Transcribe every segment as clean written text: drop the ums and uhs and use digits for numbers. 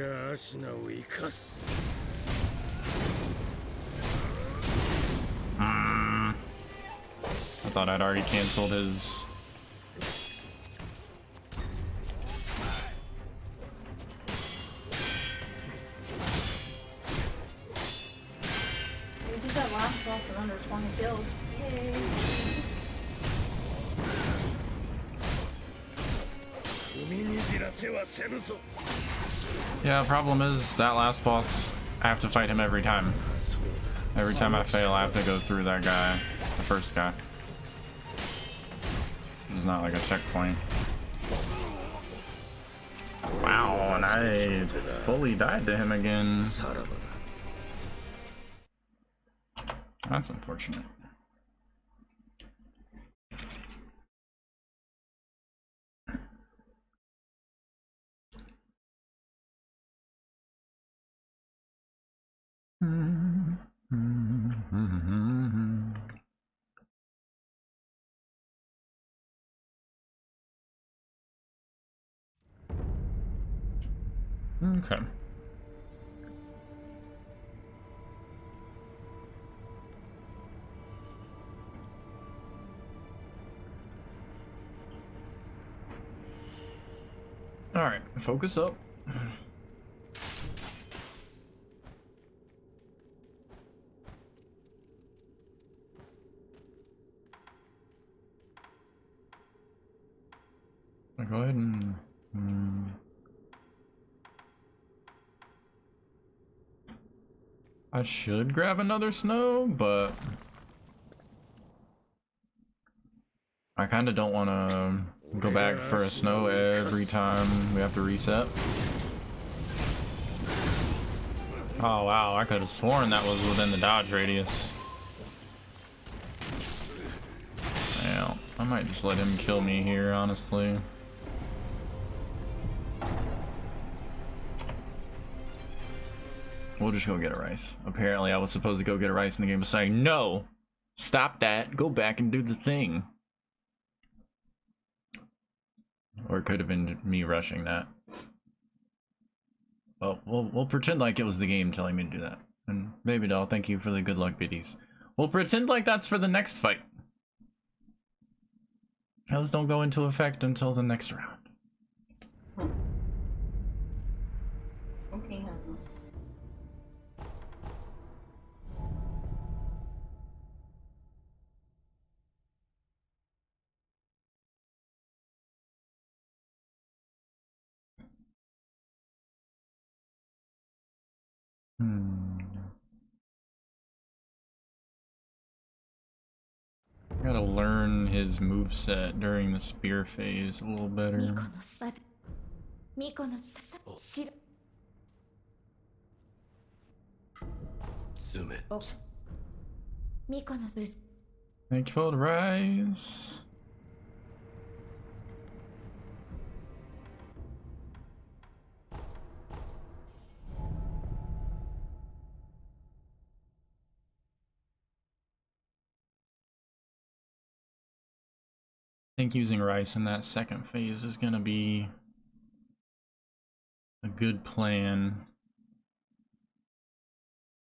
I thought I'd already canceled his. We did that last boss in under 20 kills. Yay! Yeah, problem is that last boss, I have to fight him every time. Every time I fail, I have to go through that guy, the first guy. It's not like a checkpoint. Wow, and I fully died to him again. That's unfortunate. Okay. All right, focus up. Go ahead and I should grab another snow, but I kind of don't want to go back for a snow every time we have to reset. Oh wow, I could have sworn that was within the dodge radius. Yeah, I might just let him kill me here, honestly. We'll just go get a rice. Apparently I was supposed to go get a rice and the game was saying, no, stop that, go back and do the thing. Or it could have been me rushing that. Well, we'll pretend like it was the game telling me to do that. And baby doll, thank you for the good luck biddies. We'll pretend like that's for the next fight. Those don't go into effect until the next round. Okay, Gotta learn his moveset during the spear phase a little better. Thank you for the rise. I think using rice in that second phase is gonna be a good plan.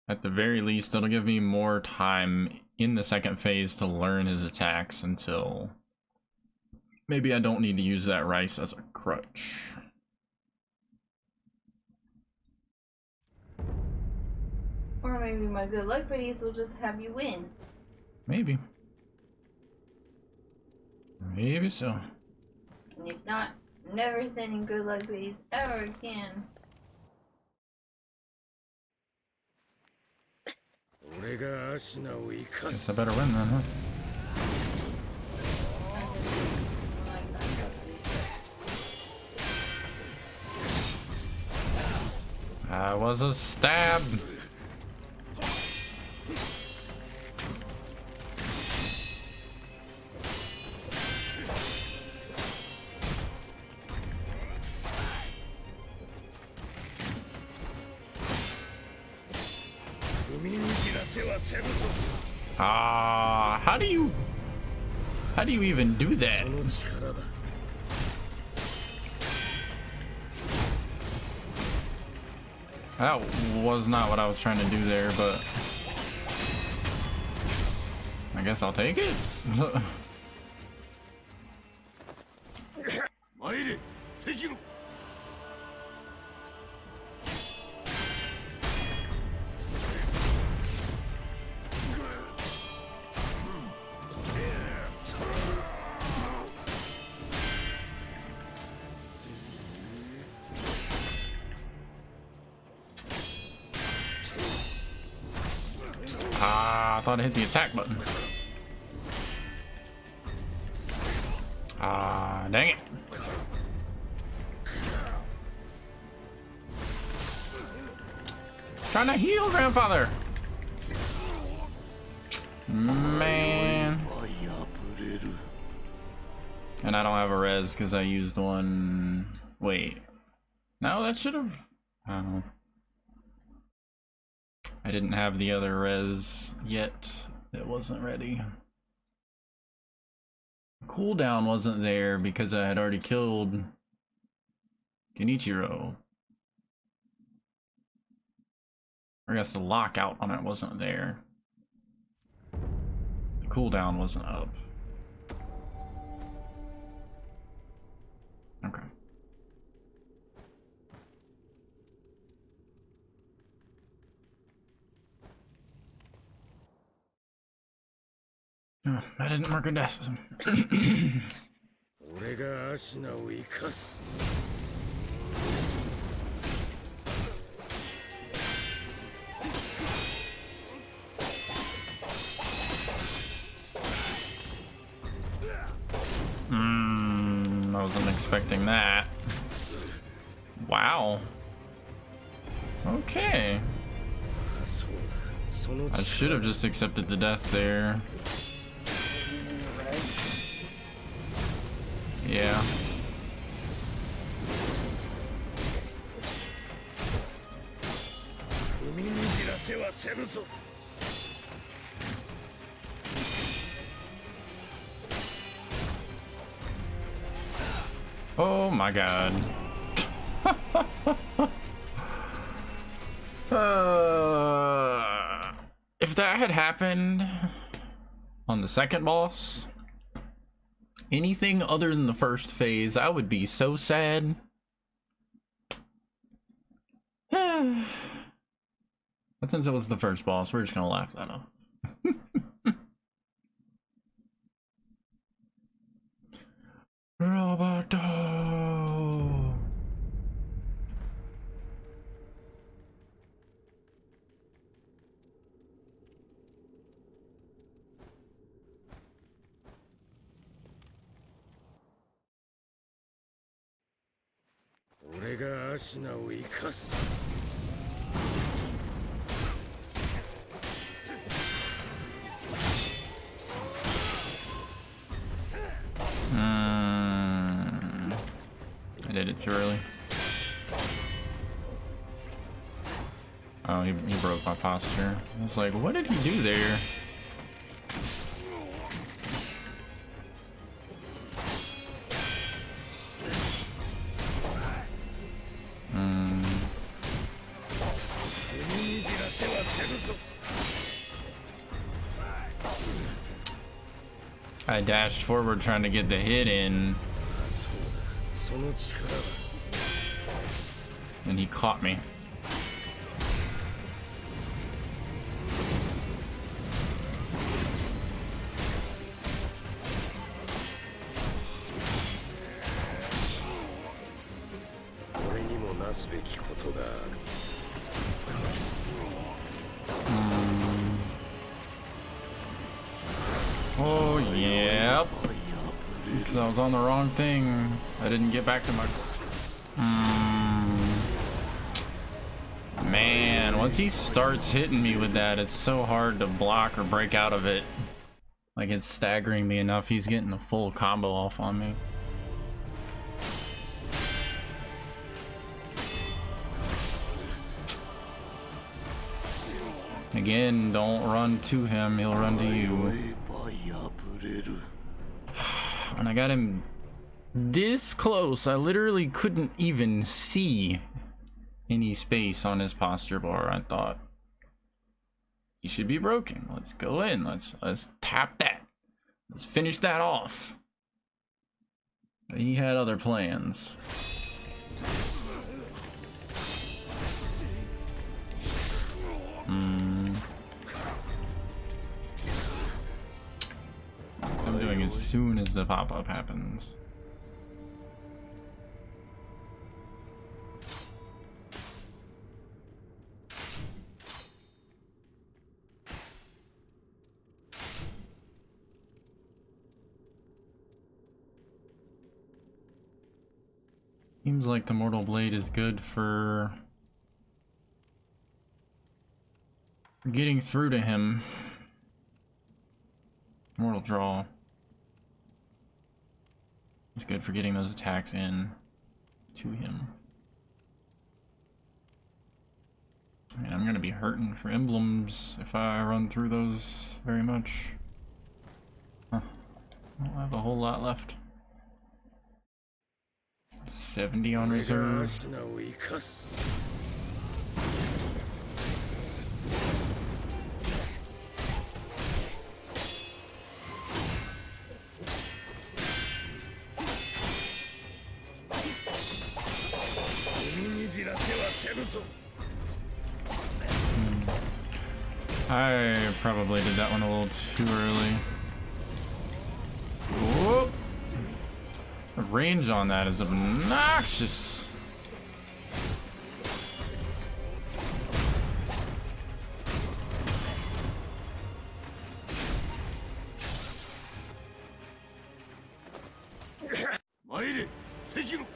At the very least, it'll give me more time in the second phase to learn his attacks until maybe I don't need to use that rice as a crutch. or maybe my good luck buddies will just have you win. Maybe. Maybe so. And if not, never sending good luck buddies ever again. Guess I better win then, huh? That was a stab. How do you even do that? That was not what I was trying to do there, but I guess I'll take it. Sekiro. I thought I hit the attack button. Dang it. Trying to heal, grandfather. Man. And I don't have a res because I used one. Wait. No, that should have. I don't know. I didn't have the other res yet. It wasn't ready. Cooldown wasn't there because I had already killed Genichiro. I guess the lockout on it wasn't there. The cooldown wasn't up. Okay. Oh, I didn't mark a death. I wasn't expecting that. Wow. Okay. I should have just accepted the death there. Yeah. Oh my god. If that had happened on the second boss, anything other than the first phase, I would be so sad. But since it was the first boss, we're just gonna laugh that off. Roboto. I did it too early. Oh, he broke my posture. I was like, what did he do there? I dashed forward trying to get the hit in, and he caught me. Oh, yep. Because I was on the wrong thing. I didn't get back to my... Man, once he starts hitting me with that, it's so hard to block or break out of it. Like, it's staggering me enough. He's getting a full combo off on me. Again, don't run to him, he'll run to you. When I got him this close, I literally couldn't even see any space on his posture bar. I thought he should be broken. Let's go in. Let's tap that. Let's finish that off. But he had other plans. I'm doing as soon as the pop-up happens. Seems like the Mortal Blade is good for getting through to him. Mortal Draw. It's good for getting those attacks in to him. I mean, I'm gonna be hurting for emblems if I run through those very much. Huh. I don't have a whole lot left. 70 on reserve. I probably did that one a little too early. Whoop. The range on that is obnoxious. Sekiro.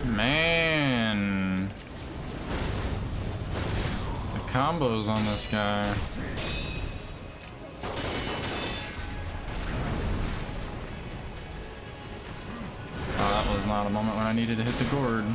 Man, the combos on this guy. Oh, that was not a moment when I needed to hit the gourd.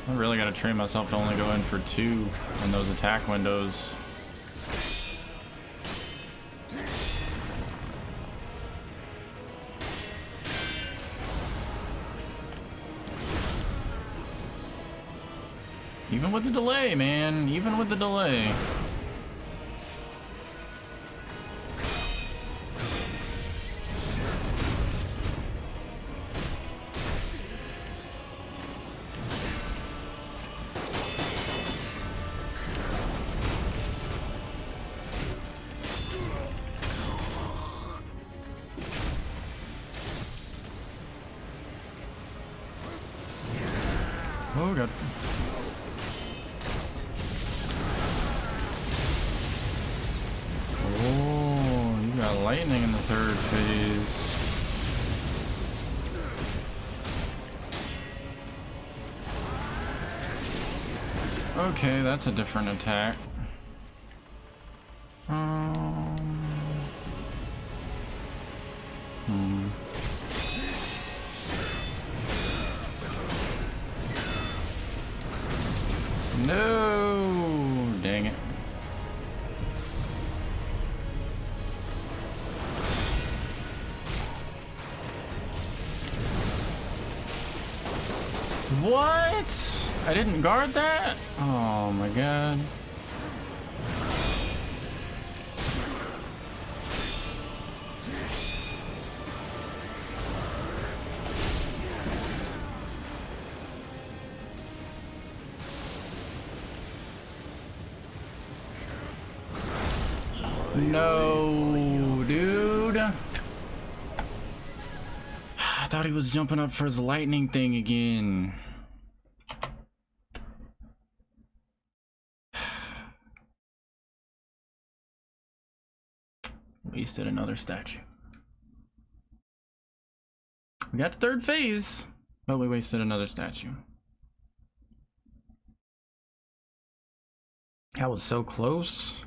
I really gotta train myself to only go in for 2 in those attack windows. Even with the delay, man. Even with the delay. Oh god. Oh, you got lightning in the 3rd phase. Okay, that's a different attack. No, dang it. What? I didn't guard that? Oh my god. No, dude. I thought he was jumping up for his lightning thing again. Wasted another statue. We got the 3rd phase, but we wasted another statue. That was so close.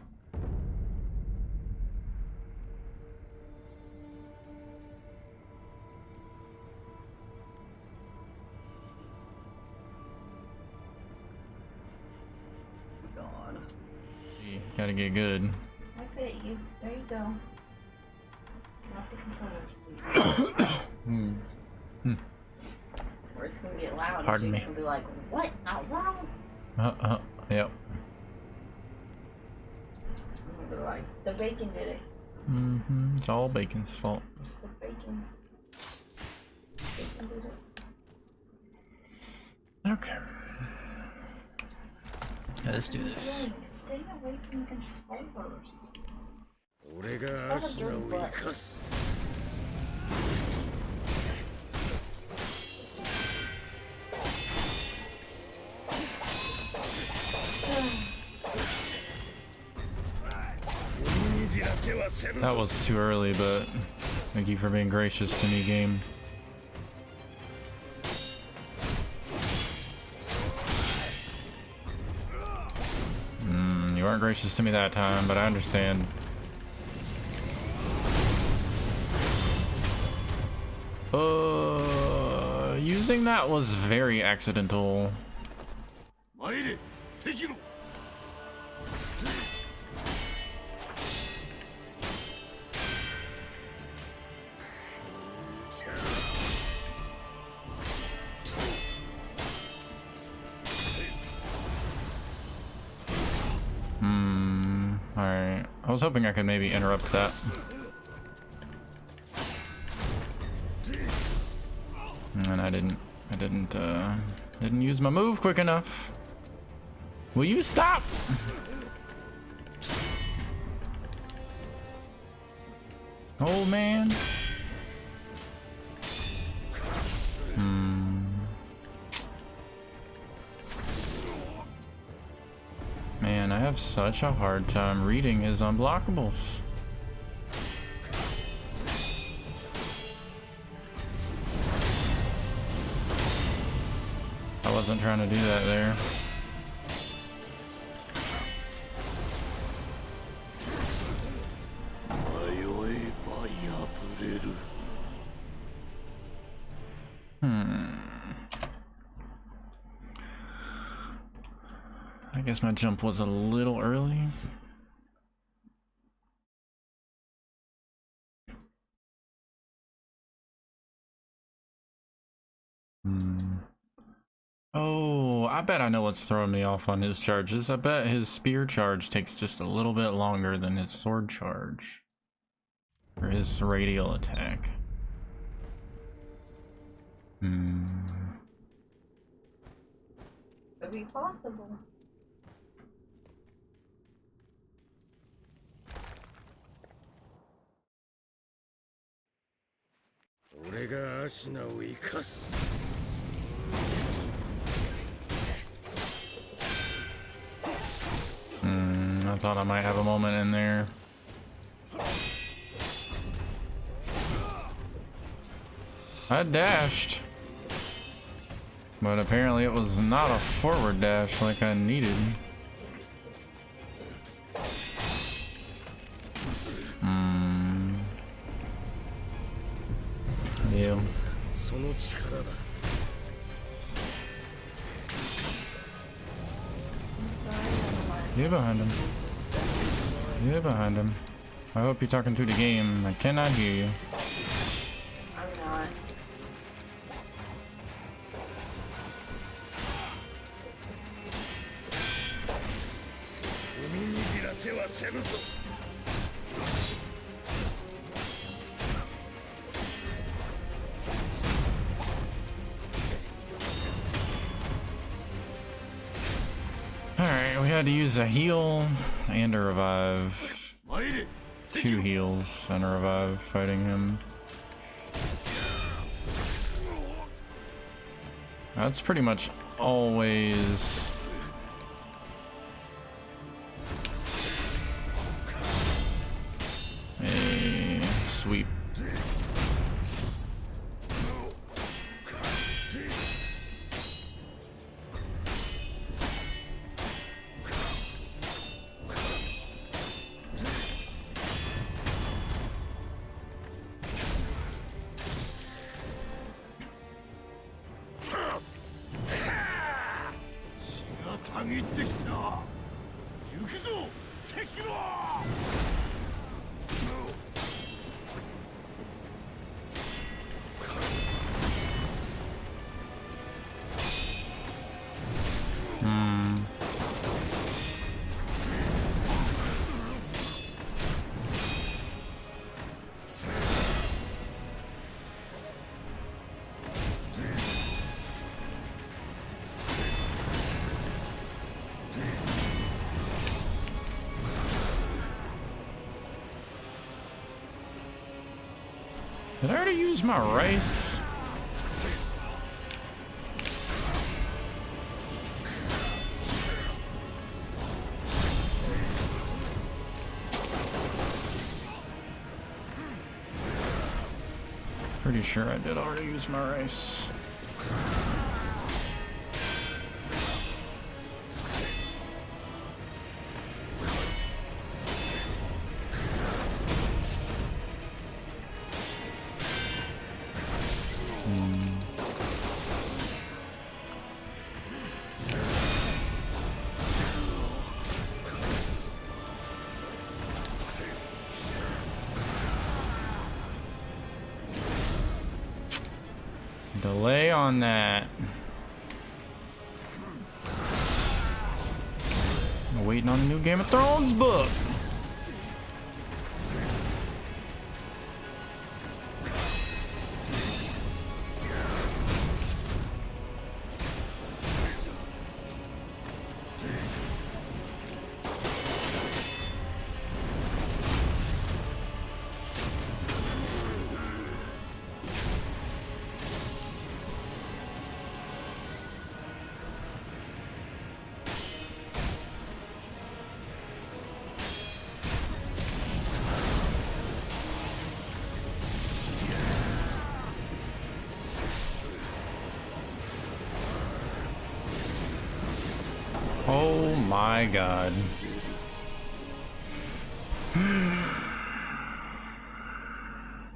God. You gotta get good. I bet you. There you go. Not the controllers, please. Or it's gonna get loud. Pardon me. Jake's gonna be like, "What? Not wrong." Yep. I'm gonna be like, "The bacon did it." It's all Bacon's fault. It's the bacon. Bacon did it. Okay. Yeah, let's do this. Dang, stay away from the controllers. 俺がアシナを生かす That was too early, but thank you for being gracious to me, game. You weren't gracious to me that time, but I understand. Using that was very accidental. 参れ関野 Alright. I was hoping I could maybe interrupt that. And I didn't use my move quick enough. Will you stop? Oh man. Man, I have such a hard time reading his unblockables. I wasn't trying to do that there. I guess my jump was a little early. Oh, I bet I know what's throwing me off on his charges. I bet his spear charge takes just a little bit longer than his sword charge. Or his radial attack. Could be possible. I thought I might have a moment in there. I dashed. But apparently it was not a forward dash like I needed. Yeah. You're behind him. You're behind him. I hope you're talking to the game. I cannot hear you. I'm not. Alright, we had to use a heal and a revive. 2 heals and a revive fighting him. That's pretty much always a sweep. Did I already use my rice? Pretty sure I did already use my rice. Delay on that. I'm waiting on the new Game of Thrones book. Oh my god.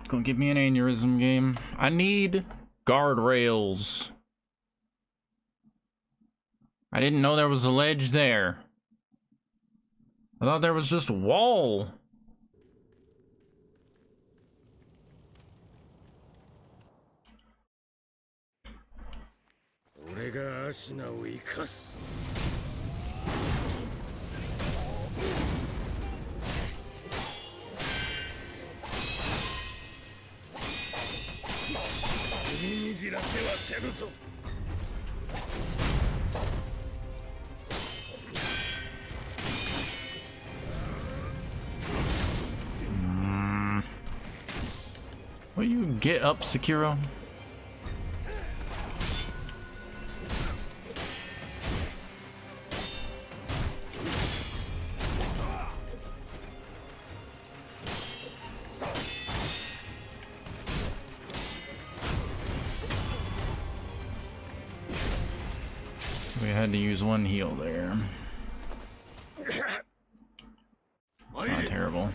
Gonna give me an aneurysm game. I need guardrails. I didn't know there was a ledge there. I thought there was just a wall. Will you get up, Sekiro? We had to use one heal there. Not terrible.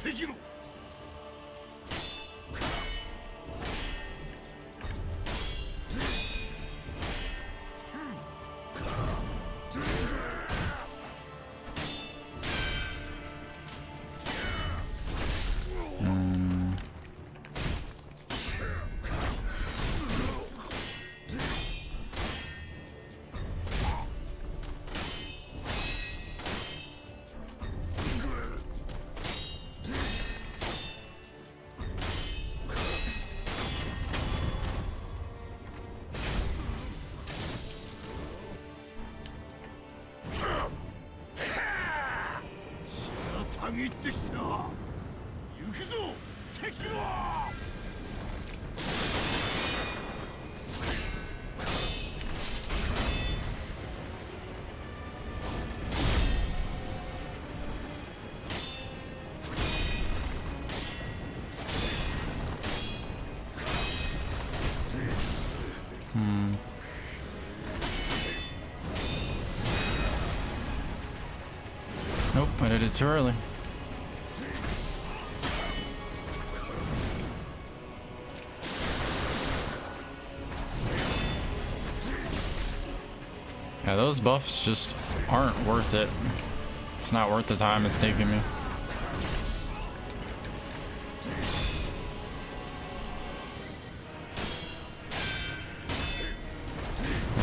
Nope, I did it too early. Yeah, those buffs just aren't worth it. It's not worth the time it's taking me.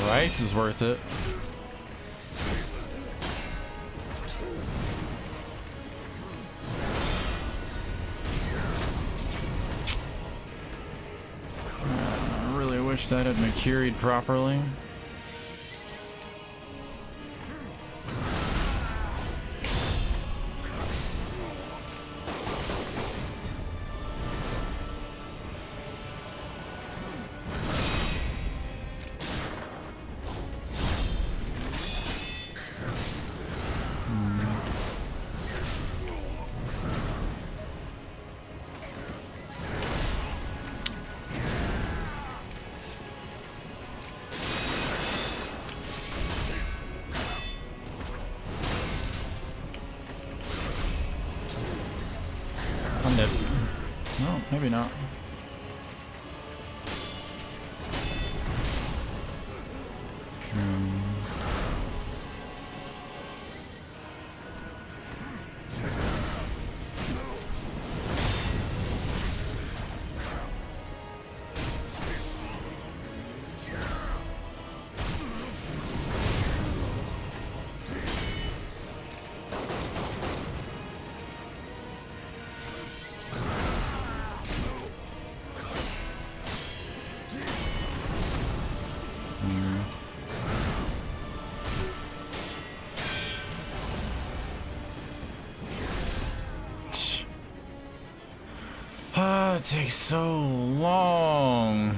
Rice is worth it. I really wish that had matured properly. No, maybe not. It takes so long.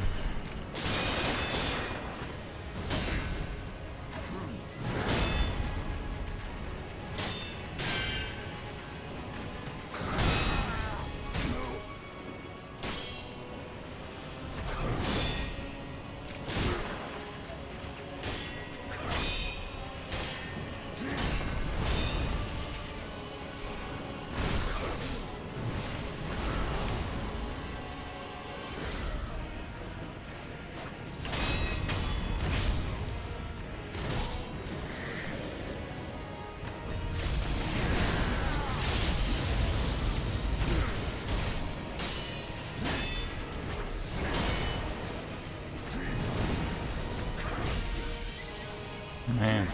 man.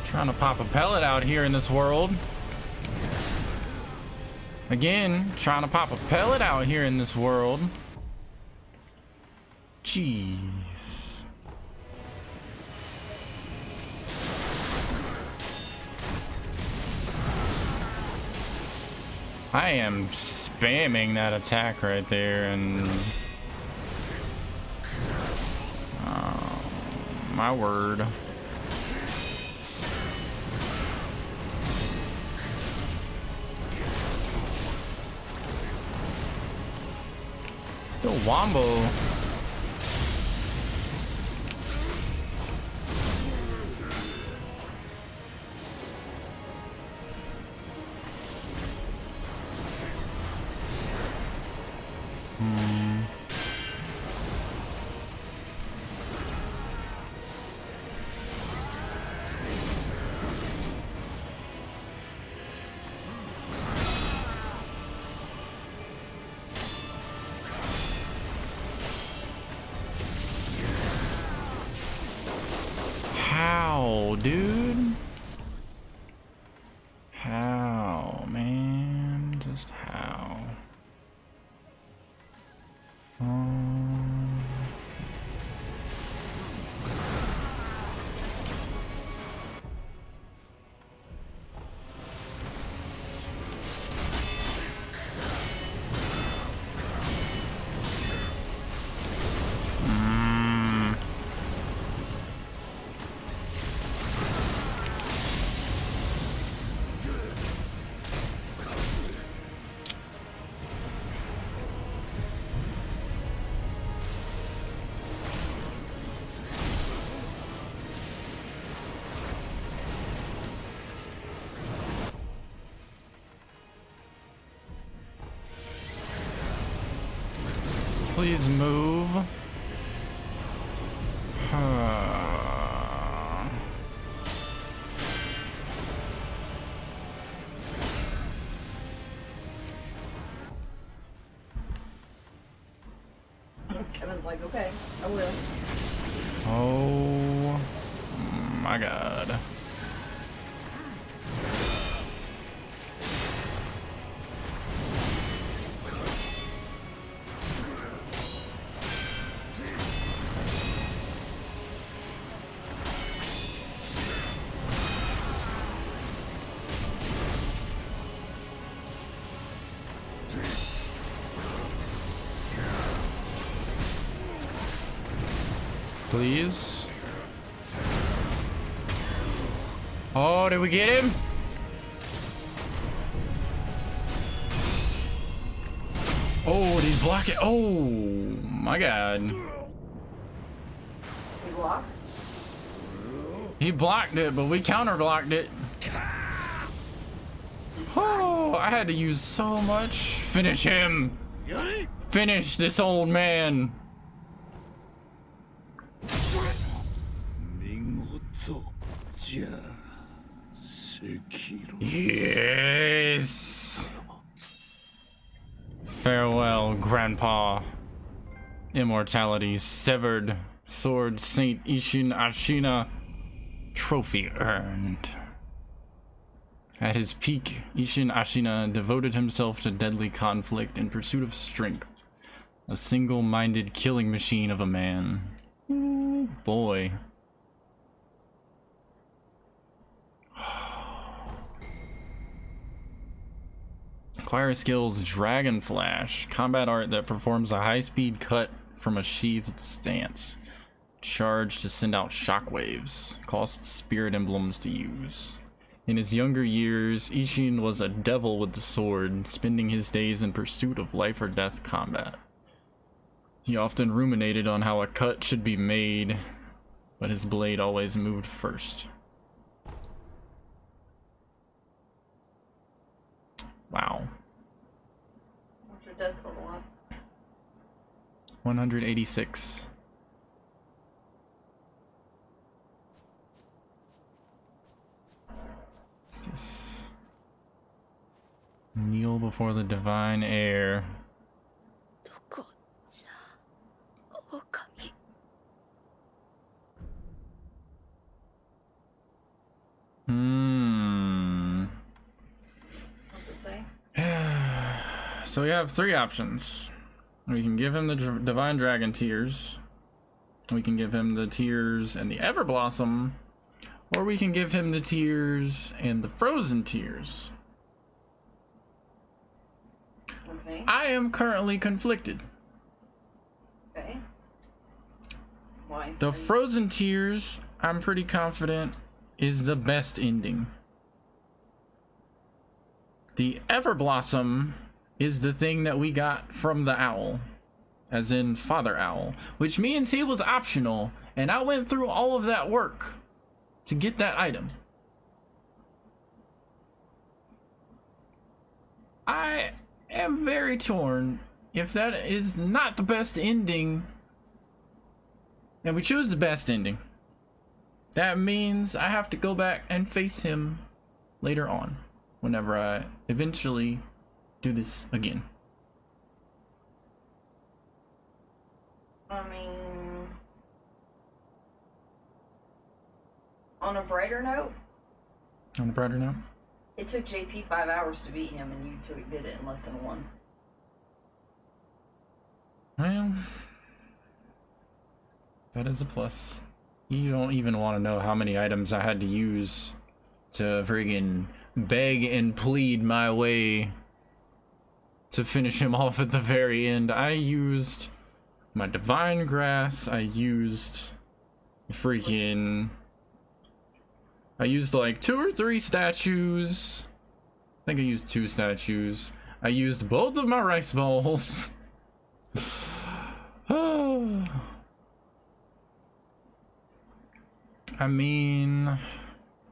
Trying to pop a pellet out here in this world. Again, trying to pop a pellet out here in this world. Jeez. I am spamming that attack right there, and my word. The wombo. How, dude? How, man? Just how? Please move. Kevin's like, okay, I will. Oh my god. Please. Oh, did we get him? Oh, did he block it? Oh my god. You block? He blocked it, but we counter blocked it. Oh, I had to use so much. Finish him. Finish this old man. Yes. Farewell, Grandpa. Immortality severed. Sword Saint Ishin Ashina. Trophy earned. At his peak, Ishin Ashina devoted himself to deadly conflict in pursuit of strength. A single-minded killing machine of a man. Ooh, boy. Acquire skills Dragon Flash, combat art that performs a high-speed cut from a sheathed stance. Charge to send out shockwaves. Costs spirit emblems to use. In his younger years, Ishin was a devil with the sword, spending his days in pursuit of life or death combat. He often ruminated on how a cut should be made, but his blade always moved first. Wow. What's your death total on? 186. What's this? Kneel before the divine heir. So we have three options. We can give him the Divine Dragon Tears. We can give him the Tears and the Everblossom. Or we can give him the Tears and the Frozen Tears. Okay. I am currently conflicted. Okay. Why? The Frozen Tears, I'm pretty confident, is the best ending. The Everblossom is the thing that we got from the owl, as in Father Owl, which means he was optional, and I went through all of that work to get that item. I am very torn. If that is not the best ending, and we choose the best ending, that means I have to go back and face him later on, whenever I eventually do this again. I mean, on a brighter note, On a brighter note, it took JP 5 hours to beat him, and you did it in less than 1. well, that is a plus. You don't even want to know how many items I had to use to friggin' beg and plead my way to finish him off at the very end. I used my Divine Grass, I used like 2 or 3 statues. I think I used 2 statues. I used both of my rice bowls. I mean,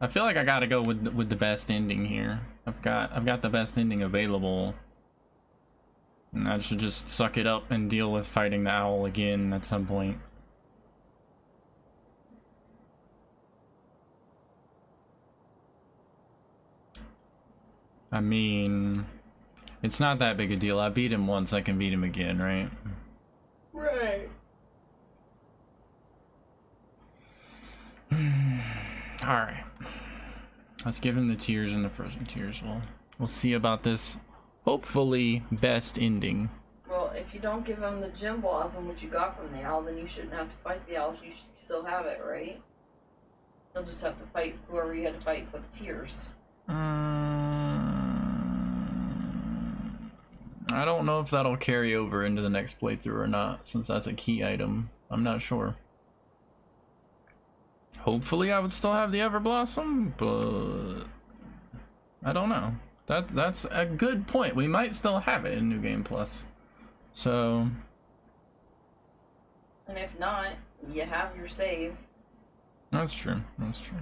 I feel like I gotta go with the best ending here. I've got the best ending available, and I should just suck it up and deal with fighting the owl again at some point. I mean, it's not that big a deal. I beat him once, I can beat him again, right? Right. Alright. Let's give him the Tears and the Frozen Tears. We'll see about this, hopefully, best ending. Well, if you don't give him the Gem Blossom, which you got from the owl, then you shouldn't have to fight the owl. You should still have it, right? You'll just have to fight whoever you had to fight for the Tears. I don't know if that'll carry over into the next playthrough or not, since that's a key item. I'm not sure. Hopefully I would still have the Everblossom, but I don't know. That's a good point. We might still have it in New Game Plus. So, And if not, you have your save. that's true. That's true.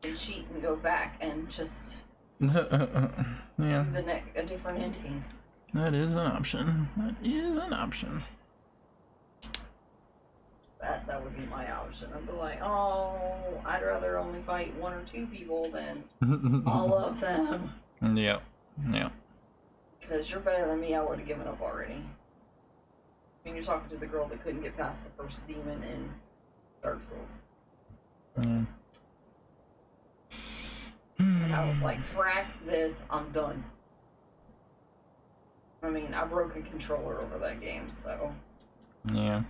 And cheat and go back and just Yeah, do a different ending. that is an option. That is an option. That would be my option. I'd be like, oh, I'd rather only fight 1 or 2 people than all of them. Yep. Yeah. Because you're better than me, I would have given up already. I mean, you're talking to the girl that couldn't get past the first demon in Dark Souls. Mm. And I was like, frack this, I'm done. I mean, I broke a controller over that game, so. Yeah.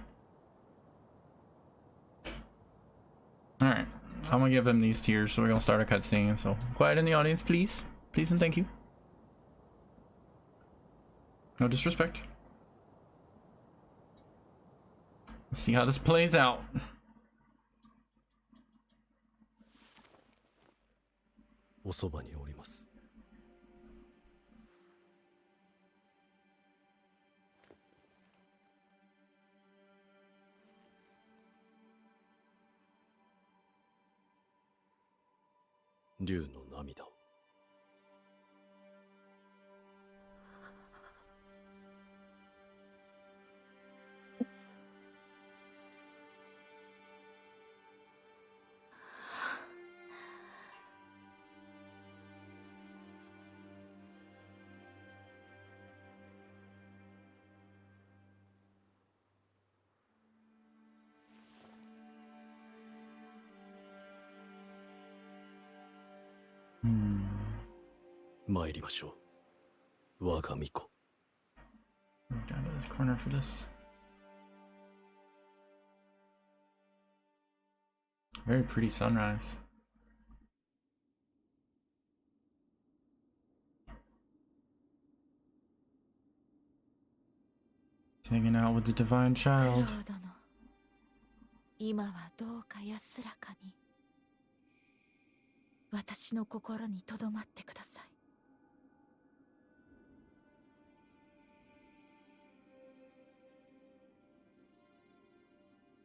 Alright. I'm gonna give him these Tears, so we're gonna start a cutscene. So, quiet in the audience, please. Please and thank you. No disrespect. Let's see how this plays out. おそばにおります。竜の涙を。参りましょう。我が巫女。 Move down to this corner for this. Very pretty sunrise. Hanging out with the divine 九 child. 郎殿、今はどうか安らかに私の心に留まってください。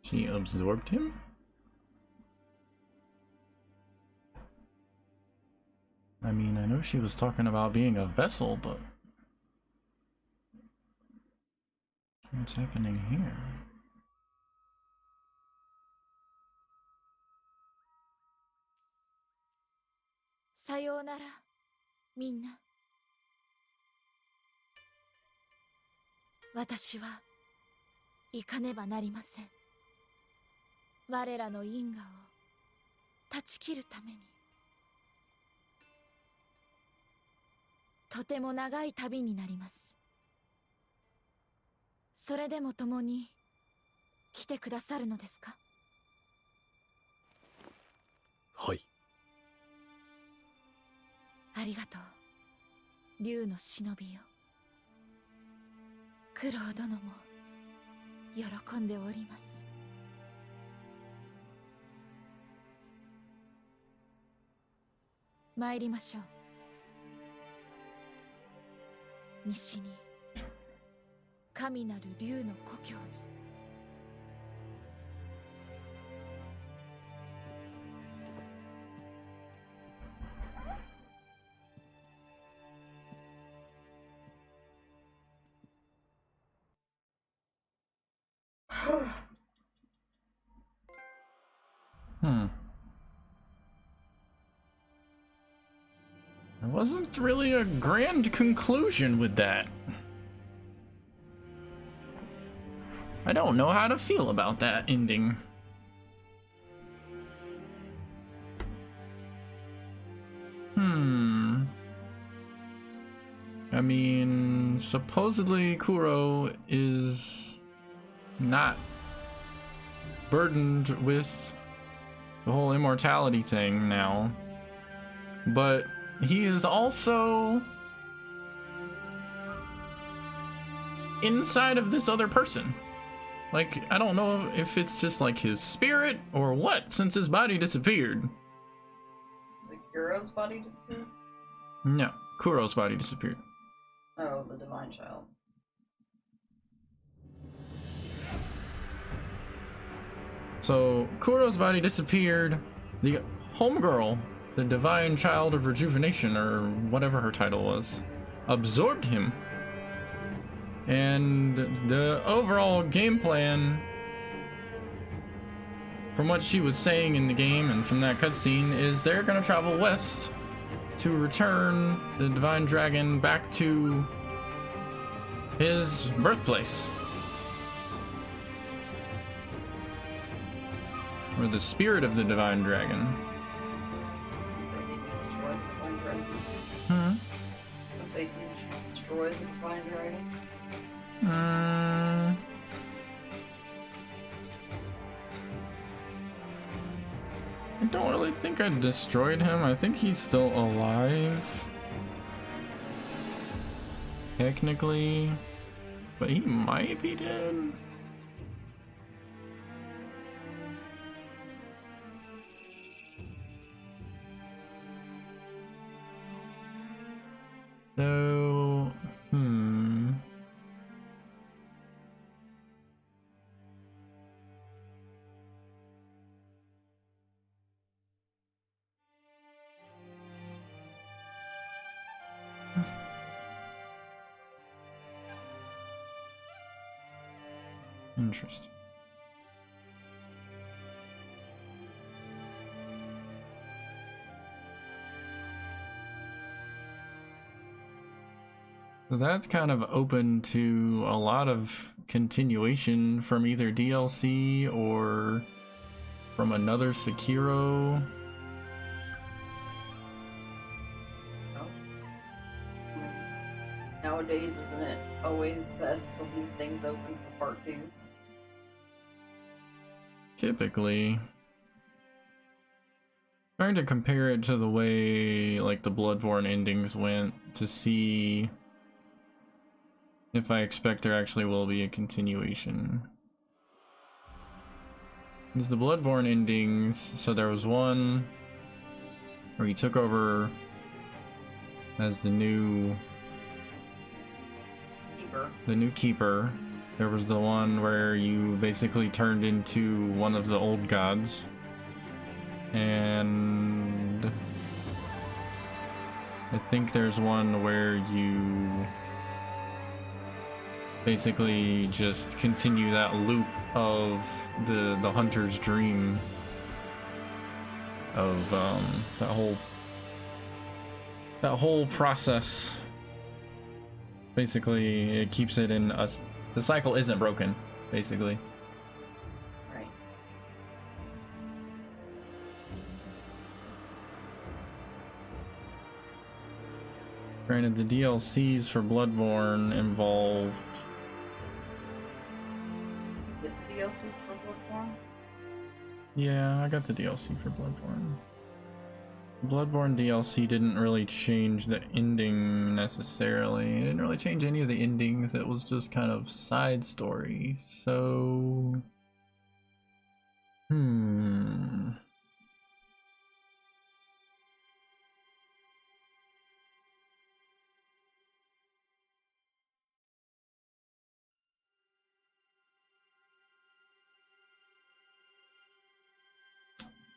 She absorbed him? I mean, I know she was talking about being a vessel, but what's happening here? さようなら、みんな。私は行かねばなりません。我らの因果を断ち切るために。とても長い旅になります。それでも共に来てくださるのですか？はい。ありがとう、竜の忍びよ。九郎殿も喜んでおります。参りましょう。西に神なる竜の故郷に。There wasn't really a grand conclusion with that. I don't know how to feel about that ending. I mean, supposedly Kuro is not burdened with the whole immortality thing now, but he is also inside of this other person. Like, I don't know if it's just like his spirit or what, since his body disappeared. Sekiro's body disappeared? No, Kuro's body disappeared. Oh, the divine child. So, Kuro's body disappeared. The homegirl, the divine child of rejuvenation, or whatever her title was, absorbed him. And the overall game plan, from what she was saying in the game and from that cutscene, is they're gonna travel west to return the divine dragon back to his birthplace. Or the spirit of the divine dragon. So did you destroy the divine dragon? Hmm? So say, did you destroy the divine dragon? I don't really think I destroyed him. I think he's still alive. Technically. But he might be dead. So, interesting. So that's kind of open to a lot of continuation from either DLC or from another Sekiro. No. nowadays, isn't it always best to leave things open for part 2s? Typically. Trying to compare it to the way like the Bloodborne endings went to see if I expect there actually will be a continuation. Because the Bloodborne endings, so there was one where he took over as the new keeper. There was the one where you basically turned into one of the old gods. And I think there's one where you basically just continue that loop of the hunter's dream of that whole process. Basically, it keeps it in the cycle isn't broken, basically. Right. Granted, the DLCs for Bloodborne involved... Get the DLCs for Bloodborne? Yeah, I got the DLC for Bloodborne. Bloodborne DLC didn't really change the ending necessarily. It didn't really change any of the endings. It was just kind of side story. So...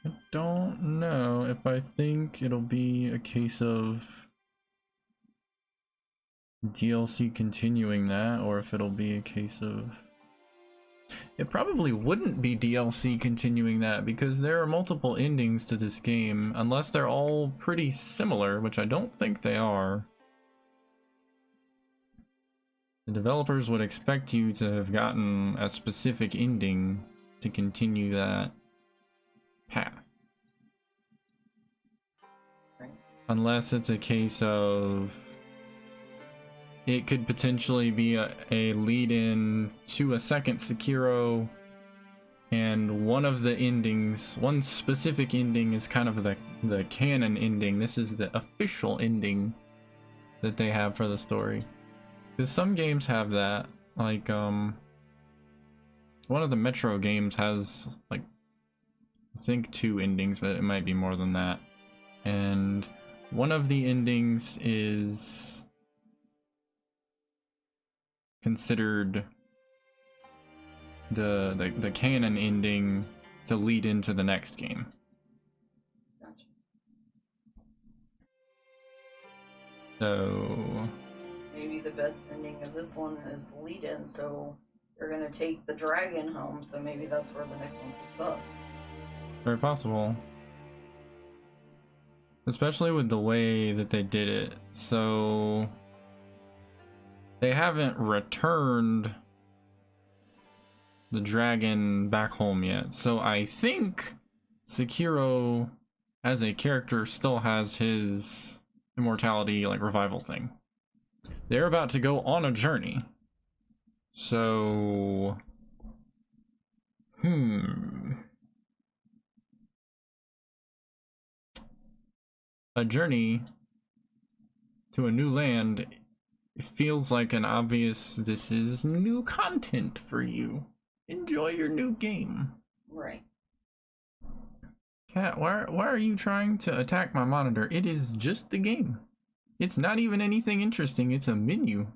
I don't know if I think it'll be a case of DLC continuing that, or if it'll be a case of... It probably wouldn't be DLC continuing that, because there are multiple endings to this game, unless they're all pretty similar, which I don't think they are. The developers would expect you to have gotten a specific ending to continue that path. Right. Unless it's a case of it could potentially be a lead-in to a second Sekiro, and one of the endings, one specific ending is kind of the canon ending. This is the official ending that they have for the story. Because some games have that, like one of the Metro games has like I think 2 endings, but it might be more than that. And one of the endings is considered the canon ending to lead into the next game. Gotcha. So Maybe the best ending of this one is the lead-in, so they're gonna take the dragon home, so maybe that's where the next one picks up. very possible. Especially with the way that they did it. So they haven't returned the dragon back home yet. So I think Sekiro as a character still has his immortality like revival thing. They're about to go on a journey. So a journey to a new land, it feels like an obvious, this is new content for you. Enjoy your new game. Right. Cat, why are you trying to attack my monitor? It is just the game. It's not even anything interesting, it's a menu.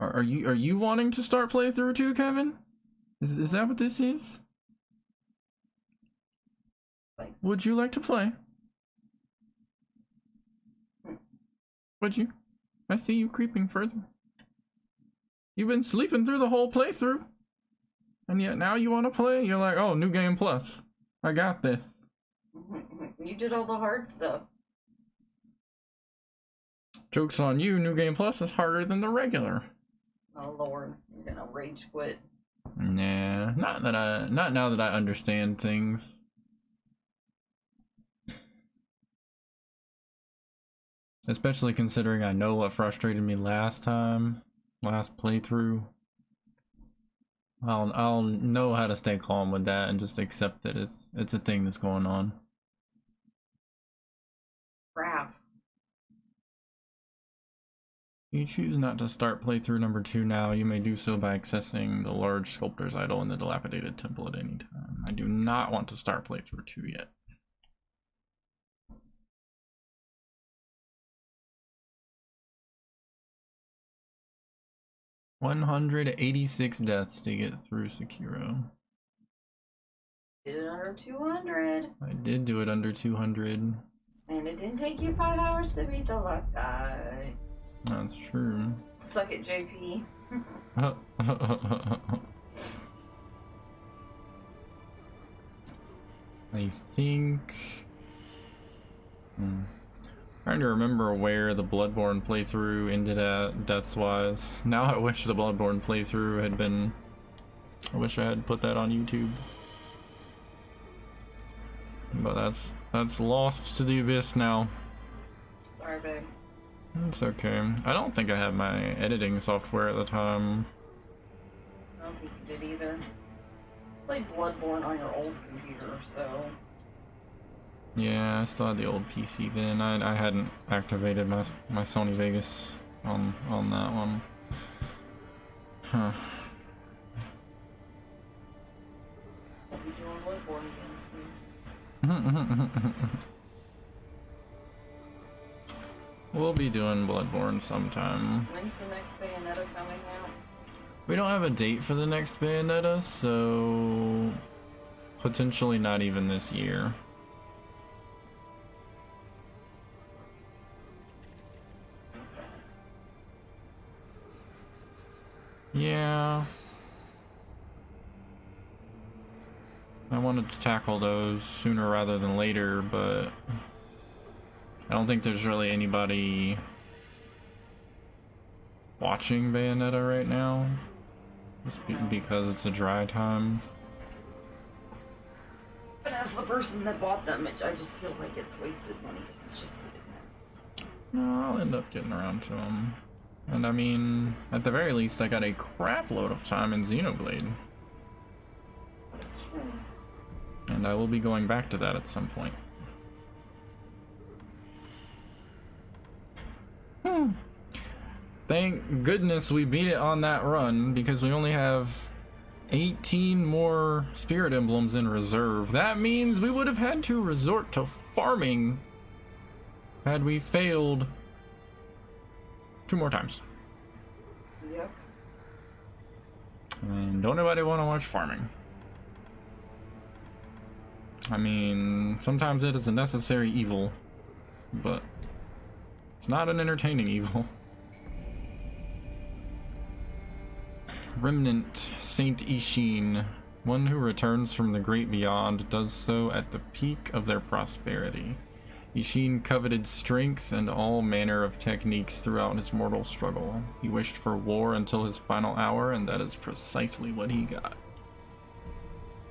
Are you wanting to start playthrough too, Kevin? Is that what this is? Thanks. Would you like to play? Would you? I see you creeping further. You've been sleeping through the whole playthrough. And yet now you want to play? You're like, oh, new game plus. I got this. You did all the hard stuff. Joke's on you, new game plus is harder than the regular. Oh lord, you're gonna rage quit. Nah, not now that I understand things. Especially considering I know what frustrated me last playthrough. I'll know how to stay calm with that and just accept that it's a thing that's going on. Crap. If you choose not to start playthrough number 2 now, you may do so by accessing the large sculptor's idol in the dilapidated temple at any time. I do not want to start playthrough 2 yet. $186 deaths to get through Sekiro. Did it under 200. I did do it under 200. And it didn't take you 5 hours to beat the last guy. That's true. Suck it, JP. I think... Trying to remember where the Bloodborne playthrough ended at deaths-wise. Now I wish the Bloodborne playthrough had been... I wish I had put that on YouTube. But that's lost to the abyss now. Sorry, babe. It's okay. I don't think I had my editing software at the time. I don't think you did either. I played Bloodborne on your old computer, so... Yeah, I still had the old PC then. I hadn't activated my Sony Vegas on that one. Huh. We'll be doing Bloodborne again soon. We'll be doing Bloodborne sometime. When's the next Bayonetta coming out? We don't have a date for the next Bayonetta, so potentially not even this year. Yeah. I wanted to tackle those sooner rather than later, but I don't think there's really anybody watching Bayonetta right now, just because it's a dry time. But as the person that bought them, I just feel like it's wasted money because it's just sitting there. No, I'll end up getting around to them. And I mean, at the very least, I got a crap load of time in Xenoblade. That's true. And I will be going back to that at some point. Thank goodness we beat it on that run, because we only have 18 more Spirit Emblems in reserve. That means we would have had to resort to farming had we failed 2 more times. Yep. And don't nobody want to watch farming. I mean, sometimes it is a necessary evil, but it's not an entertaining evil. Remnant Saint Ishin. One who returns from the great beyond does so at the peak of their prosperity. Ishin coveted strength and all manner of techniques throughout his mortal struggle. He wished for war until his final hour, and that is precisely what he got.